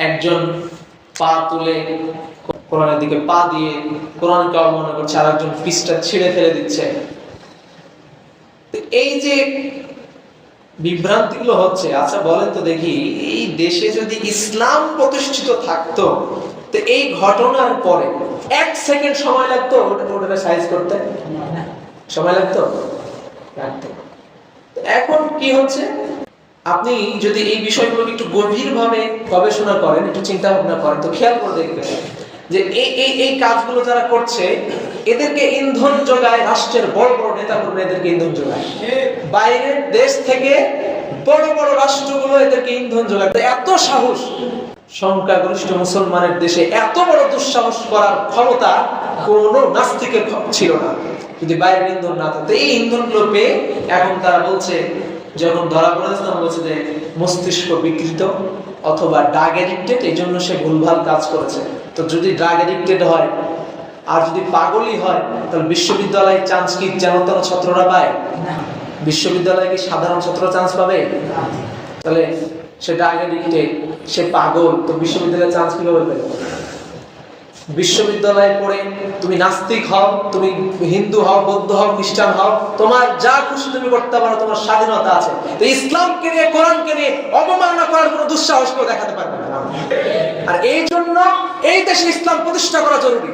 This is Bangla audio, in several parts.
একজন পা তুলে কোরআনের দিকে পা দিয়ে কোরআনকে অবমাননা করছে, আর একজন পৃষ্ঠা ছিঁড়ে ফেলে দিচ্ছে। এই যে বিভ্রান্তিগুলো হচ্ছে, আচ্ছা বলেন তো দেখি, এই দেশে যদি ইসলাম প্রতিষ্ঠিত থাকতো তো এই ঘটনার পরে 1 সেকেন্ড সময় লাগতো ওটা সাইজ করতে? সময় লাগতো? এখন কি হচ্ছে, আপনি যদি এই বিষয়গুলোকে একটু গভীরভাবে গবেষণা করেন, একটু চিন্তা ভাবনা করেন, তো খেয়াল করে দেখবেন যে এই কাজগুলো যারা করছে এদেরকে ইন্ধন যোগায় রাষ্ট্রের বড় বড় নেতাকর্মী, এদেরকে ইন্ধন যোগায় বাইরের দেশ থেকে বড় বড় রাষ্ট্রগুলো এদেরকে ইন্ধন যোগায়। এত সাহস সংখ্যাগরিষ্ঠ মুসলমানের দেশে, এত বড় দুঃসাহস করার ক্ষমতা কোন নাস্তিকের ছিল না যদি বাইরের ইন্ধন না থাকতো। এই ইন্ধনগুলো পেয়ে এখন তারা বলছে, যখন ধরা পড়েছে তখন বলছে যে মস্তিষ্ক বিকৃত অথবা ড্রাগ এডিক্টেড, এই জন্য সে ভুলভাল কাজ করেছে। তো যদি ড্রাগ এডিক্টেড হয় আর যদি পাগলই হয়, তাহলে বিশ্ববিদ্যালয়ে চান্স কি যেন তেন ছাত্ররা পায়? বিশ্ববিদ্যালয়ে কি সাধারণ ছাত্র চান্স পাবে? তাহলে সে ড্রাগ এডিক্টেড, সে পাগল, তো বিশ্ববিদ্যালয়ে চান্স কিভাবে পেল? বিশ্ববিদ্যালয়ে পড়ে তুমি নাস্তিক হও, তুমি হিন্দু হও, বৌদ্ধ হও, খ্রিস্টান হও, তোমার যা খুশি তুমি করতে পারো, তোমার স্বাধীনতা আছে। তো ইসলামকে নিয়ে, কোরআনকে নিয়ে অবমাননা করার কোনো দুঃসাহস কেউ দেখাতে পারবে না। আর এই জন্য এই দেশে ইসলাম প্রতিষ্ঠা করা জরুরি।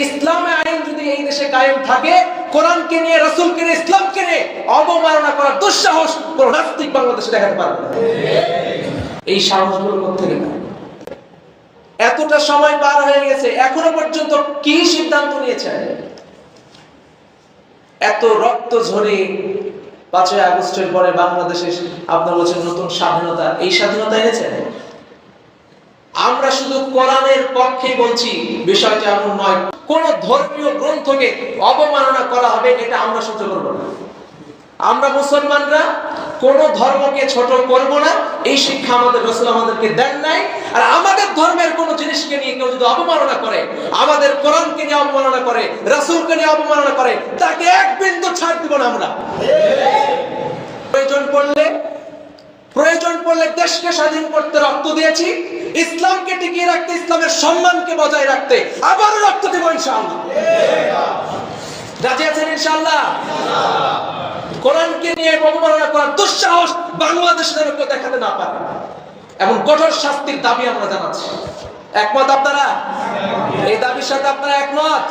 ইসলামের আইন যদি এই দেশে কায়েম থাকে, কোরআনকে নিয়ে, রাসূলকে নিয়ে, ইসলামকে নিয়ে অবমাননা করার দুঃসাহস কোন নাস্তিক বাংলাদেশে দেখাতে পারবে না। এই সাহসগুলো কোত্থেকে পায়? এতটা সময় পার হয়ে গেছে, এখনো পর্যন্ত কি সিদ্ধান্ত নিয়েছেন? এত রক্ত ঝরে 5ই আগস্টের পরে বাংলাদেশে আপনার বলছেন নতুন স্বাধীনতা, এই স্বাধীনতা এনেছেন? আমরা শুধু কোরআনের পক্ষে বলছি, বিষয়টা এমন নয়। কোন ধর্মীয় গ্রন্থকে অবমাননা করা হবে এটা আমরা সহ্য করব না। আমরা মুসলমানরা কোন ধর্মকে ছোট করব না, এই শিক্ষা আমাদের রাসূল আমাদেরকে দেন নাই। আর আমাদের ধর্মের কোন জিনিসকে নিয়ে কেউ যদি অবমাননা করে, আমাদের কোরআনকে নিয়ে অবমাননা করে, রাসূলকে নিয়ে অবমাননা করে, তাকে এক বিন্দু ছাড় দিব না আমরা। প্রয়োজন পড়লে দেশকে স্বাধীন করতে রক্ত দিয়েছি, ইসলামকে টিকিয়ে রাখতে, ইসলামের সম্মানকে বজায় রাখতে আবারও রক্ত দেব ইনশাআল্লাহ। রাজি আছেন ইনশাআল্লাহ? কোরআনকে নিয়ে অবমাননা করার দুঃসাহস বাংলাদেশের কেউ দেখাতে না পারে, এমন কঠোর শাস্তির দাবি আমরা জানাচ্ছি। একমত আপনারা? এই দাবির সাথে আপনারা একমত?